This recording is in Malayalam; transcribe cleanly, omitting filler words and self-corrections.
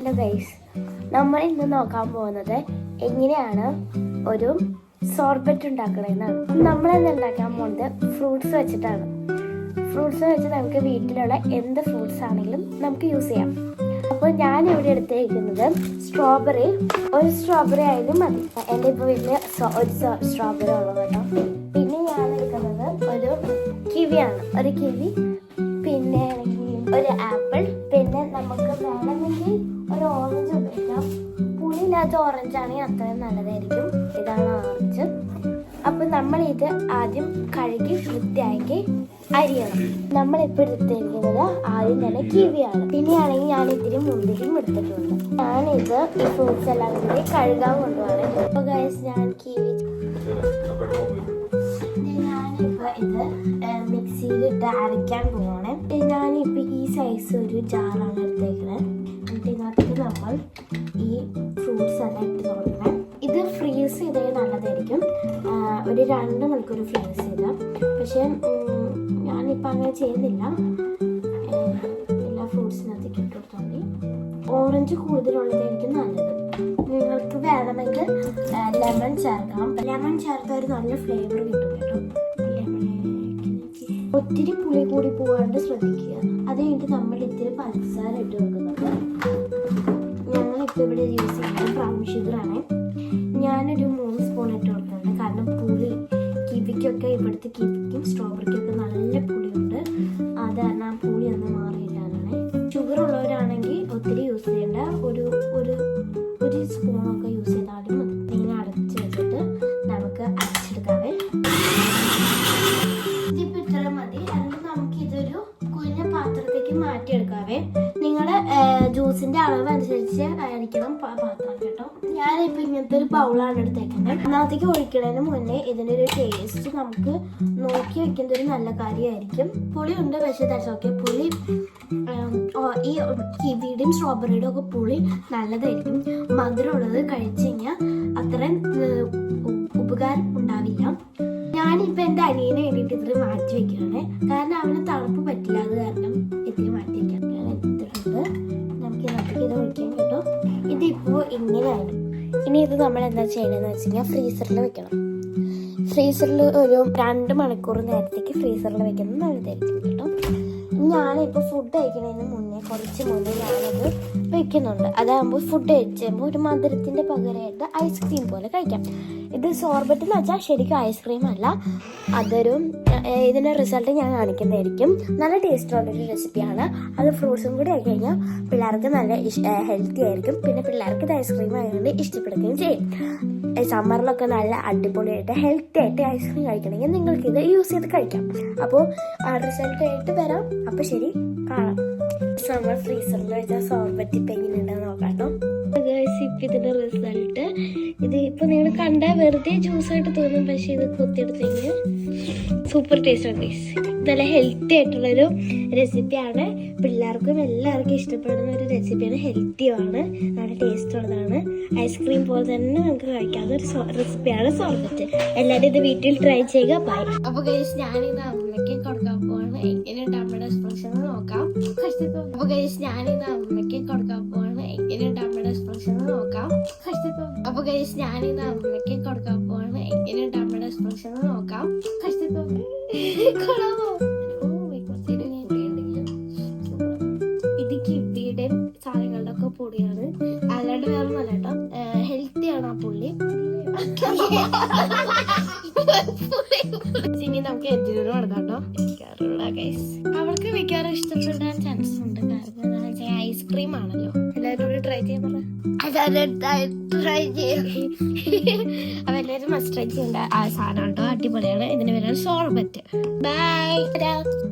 ഹലോ ഗൈസ്, നമ്മൾ ഇന്ന് നോക്കാൻ പോകുന്നത് എങ്ങനെയാണ് ഒരു സോർബറ്റ് ഉണ്ടാക്കണമെന്നാണ്. നമ്മളിന്ന് ഉണ്ടാക്കാൻ പോകുന്നത് ഫ്രൂട്ട്സ് വെച്ചിട്ടാണ്. ഫ്രൂട്ട്സ് വെച്ച് നമുക്ക് വീട്ടിലുള്ള എന്ത് ഫ്രൂട്ട്സ് ആണെങ്കിലും നമുക്ക് യൂസ് ചെയ്യാം. അപ്പോൾ ഞാൻ ഇവിടെ എടുത്തിരിക്കുന്നത് സ്ട്രോബെറി. ഒരു സ്ട്രോബെറി ആയാലും മതി. എൻ്റെ ഇപ്പോൾ വീട്ടിൽ ഒരു സ്ട്രോബെറി ഉള്ളത് കേട്ടോ. പിന്നെ ഞാൻ എടുക്കുന്നത് ഒരു കിവിയാണ്. ഒരു കിവി, പിന്നെ ഒരു ആപ്പിൾ, പിന്നെ നമുക്ക് വേണമെങ്കിൽ ഒരു ഓറഞ്ച് ഉപയോഗിക്കാം. പുളിയില്ലാത്ത ഓറഞ്ച് ആണെങ്കിൽ അത്രയും നല്ലതായിരിക്കും. ഇതാണ് ഓറഞ്ച്. അപ്പം നമ്മളിത് ആദ്യം കഴുകി വൃത്തിയാക്കി അരിയണം. നമ്മളിപ്പോൾ എടുത്തിരിക്കുന്നത് ആദ്യം തന്നെ കിവിയാണ്. പിന്നെയാണെങ്കിൽ ഞാൻ ഇത്തിരി മുന്തിരിയും എടുത്തിട്ടുണ്ട്. ഞാനിത് ഈ ഫ്രൂട്ട്സ് എല്ലാം കൂടി കഴുകാൻ കൊണ്ടുപോകണം. അപ്പോൾ ഗൈസ്, ഞാൻ കിവി ഞാനിപ്പോൾ ഇത് മിക്സിയിലിട്ട് അരയ്ക്കാൻ പോവാണ്. ഞാനിപ്പോൾ ഈ സൈസ് ഒരു ജാറാണ് എടുത്തേക്കുന്നത്. എന്നിട്ട് ഇതിനകത്ത് നമ്മൾ ഈ ഫ്രൂട്ട്സ് എല്ലാം ഇട്ട് തുടങ്ങണം. ഇത് ഫ്രീസ് ചെയ്തേ നല്ലതായിരിക്കും. ഒരു 2 മണിക്കൂർ ഫ്രീസ് ചെയ്താൽ. പക്ഷേ ഞാനിപ്പോൾ അങ്ങനെ ചെയ്യുന്നില്ല. എല്ലാ ഫ്രൂട്ട്സിനകത്തേക്ക് ഇട്ട് കൊടുത്തോണ്ട് ഓറഞ്ച് കൂടുതലുള്ളതായിരിക്കും നല്ലത്. നിങ്ങൾക്ക് വേണമെങ്കിൽ ലെമൺ ചേർക്കാം. ലെമൺ ചേർത്താൽ ഒരു നല്ല ഫ്ലേവർ കിട്ടും കേട്ടോ. ഒത്തിരി പുളി കൂടി പോകാണ്ട് ശ്രദ്ധിക്കുക. അത് കഴിഞ്ഞിട്ട് നമ്മൾ ഇത്തിരി പഞ്ചസാര ഇട്ട് വെക്കുന്നുണ്ട്. ഞങ്ങളിപ്പോൾ ഇവിടെ യൂസ് ചെയ്യുന്നത് ബ്രൗൺ ഷുഗറാണ്. ഞാനൊരു 3 സ്പൂൺ ഇട്ട് കൊടുക്കുന്നുണ്ട്. കാരണം പുളി കിവിക്കൊക്കെ, ഇവിടുത്തെ കിവിക്കും സ്ട്രോബെറിക്കൊക്കെ നല്ല പുളിയുണ്ട്. അത് കാരണം ആ പുളി ഒന്നും മാറിയിട്ടാണ്. ഷുഗർ ഉള്ളവരാണെങ്കിൽ ഒത്തിരി യൂസ് ചെയ്യേണ്ട. ഒരു സ്പൂണൊക്കെ യൂസ് ചെയ്താലും മതി. ഇങ്ങനെ അടച്ച് വെച്ചിട്ട് നമുക്ക് അരച്ചെടുക്കാവേ. ഇതിപ്പോൾ ഇത്ര മതി. അല്ലെങ്കിൽ നമുക്കിതൊരു കുഞ്ഞ പാത്രത്തേക്ക് മാറ്റിയെടുക്കാവേ. നിങ്ങളുടെ ജ്യൂസിൻ്റെ അളവ് അനുസരിച്ച് ആയിരിക്കണം പാത്രം കേട്ടോ. ഞാനിപ്പോൾ ഇങ്ങനത്തെ ഒരു ബൗളാണ് എടുത്തേക്കുന്നത്. അതിനകത്തേക്ക് ഒഴിക്കുന്നതിന് മുന്നേ ഇതിൻ്റെ ഒരു ടേസ്റ്റ് നമുക്ക് നോക്കി വെക്കുന്നത് ഒരു നല്ല കാര്യമായിരിക്കും. പുളിയുണ്ട്, പക്ഷേ ഓക്കെ. പുളി ഈ കിവിയുടെയും സ്ട്രോബെറിയുടെയും ഒക്കെ പുളി നല്ലതായിരിക്കും. മധുരമുള്ളത് കഴിച്ചു കഴിഞ്ഞാൽ അത്രയും ഉപകാരം ഉണ്ടാവില്ല. ഞാനിപ്പോൾ എൻ്റെ അനിയനെ വേണ്ടിയിട്ട് ഇത്തിരി മാറ്റി വെക്കുകയാണ്. കാരണം അവന് തണുപ്പ് പറ്റില്ല. അത് കാരണം ഇത്തിരി മാറ്റി വയ്ക്കാം. ഞാൻ എടുത്തിട്ടുണ്ട്. നമുക്ക് ഇതിനകത്തേക്ക് ഇത് ഒഴിക്കാം കേട്ടോ. ഇതിപ്പോൾ ഇങ്ങനെയാണ്. ഇനി ഇത് നമ്മൾ എന്താ ചെയ്യണമെന്ന് വെച്ച് കഴിഞ്ഞാൽ ഫ്രീസറിൽ വെക്കണം. ഫ്രീസറിൽ ഒരു 2 മണിക്കൂർ നേരത്തേക്ക് ഫ്രീസറിൽ വെക്കുന്നത് നല്ലതായിരിക്കും കേട്ടോ. ഞാനിപ്പോൾ ഫുഡ് കഴിക്കുന്നതിന് മുന്നേ കുറച്ച് മുന്നേ ഞാനത് വെക്കുന്നുണ്ട്. അതാകുമ്പോൾ ഫുഡ് കഴിച്ചുമ്പോൾ ഒരു മധുരത്തിൻ്റെ പകരമായിട്ട് ഐസ്ക്രീം പോലെ കഴിക്കാം. ഇത് സോർബറ്റ് എന്ന് വെച്ചാൽ ശരിക്കും ഐസ്ക്രീം അല്ല. ഇതിൻ്റെ റിസൾട്ട് ഞാൻ കാണിക്കുന്നതായിരിക്കും. നല്ല ടേസ്റ്റുള്ളൊരു റെസിപ്പിയാണ്. അത് ഫ്രൂട്ട്സും കൂടി ആയി കഴിഞ്ഞാൽ പിള്ളേർക്ക് നല്ല ഹെൽത്തി ആയിരിക്കും. പിന്നെ പിള്ളേർക്ക് ഇത് ഐസ്ക്രീം ആയതുകൊണ്ട് ഇഷ്ടപ്പെടുകയും ചെയ്യും. സമ്മറിലൊക്കെ നല്ല അടിപൊളിയായിട്ട് ഹെൽത്തി ആയിട്ട് ഐസ്ക്രീം കഴിക്കണമെങ്കിൽ നിങ്ങൾക്കിത് യൂസ് ചെയ്ത് കഴിക്കാം. അപ്പോൾ റിസൾട്ട് ആയിട്ട് വരാം. അപ്പോൾ ശരി, കാണാം. സമ്മർ ഫ്രീസറിൽ വെച്ചാൽ സോർബറ്റ് ഇപ്പം എങ്ങനെയുണ്ടെന്ന് നോക്കാം കേട്ടോ. ഇപ്പം ഇതിൻ്റെ റിസൾട്ട് ഇത് ഇപ്പോൾ നിങ്ങൾ കണ്ടാൽ വെറുതെ ജ്യൂസായിട്ട് തോന്നും. പക്ഷേ ഇത് കുത്തിയെടുത്ത് കഴിഞ്ഞാൽ സൂപ്പർ ടേസ്റ്റാണ്. നല്ല ഹെൽത്തി ആയിട്ടുള്ളൊരു റെസിപ്പിയാണ്. പിള്ളേർക്കും എല്ലാവർക്കും ഇഷ്ടപ്പെടുന്ന ഒരു റെസിപ്പിയാണ്. ഹെൽത്തിയുമാണ്, നല്ല ടേസ്റ്റ് ഉള്ളതാണ്. ഐസ്ക്രീം പോലെ തന്നെ നമുക്ക് കഴിക്കാവുന്ന ഒരു റെസിപ്പിയാണ് സോർബറ്റ്. എല്ലാവരും ഇത് വീട്ടിൽ ട്രൈ ചെയ്യുക. ബൈ. അപ്പോൾ ഗൈസ്, ഞാനിത് അമ്മയ്ക്ക് കൊടുക്കാൻ പോവാണ്. എങ്ങനെയുണ്ട് അമ്മയുടെ എക്സ്പ്രഷൻ നോക്കാം. അപ്പോൾ ഗൈസ്, ഞാനിത് അമ്മയ്ക്ക് കൊടുക്കാൻ പോവാണ്. എങ്ങനെയുണ്ട് അമ്മയുടെ എക്സ്പ്രഷൻ നോക്കാം. അപ്പോൾ ഗൈസ്, ഞാനിത് അമ്മയ്ക്ക് കൊടുക്കാൻ പോവാണ്. എങ്ങനെയുണ്ട് അമ്മയുടെ എക്സ്പ്രഷൻ നോക്കാം. ഇത് കിവിയുടെ സാധനങ്ങളുടെ ഒക്കെ പൊടിയാണ്, അല്ലാണ്ട് വേറെ നല്ല കേട്ടോ. ഹെൽത്തിയാണ് ആ പുള്ളി. ഇനി നമുക്ക് എഞ്ചിനീയർ കൊടുക്കാം കേട്ടോ. അവൾക്ക് മിക്കവാറും ഇഷ്ടപ്പെടാൻ ചാൻസ് ഉണ്ട്. കാരണം ഐസ്ക്രീം ആണല്ലോ. എല്ലാവരും ട്രൈ ചെയ്യാൻ പറഞ്ഞ ട്രൈ ചെയ്യും. അപ്പൊ എല്ലാവരും മസ്റ്റ് ട്രൈ ചെയ്യേണ്ട ആ സാധനം കേട്ടോ. അടിപൊളിയാണ്. ഇതിന് പേരാണ് സോർബറ്റ്. ബൈ.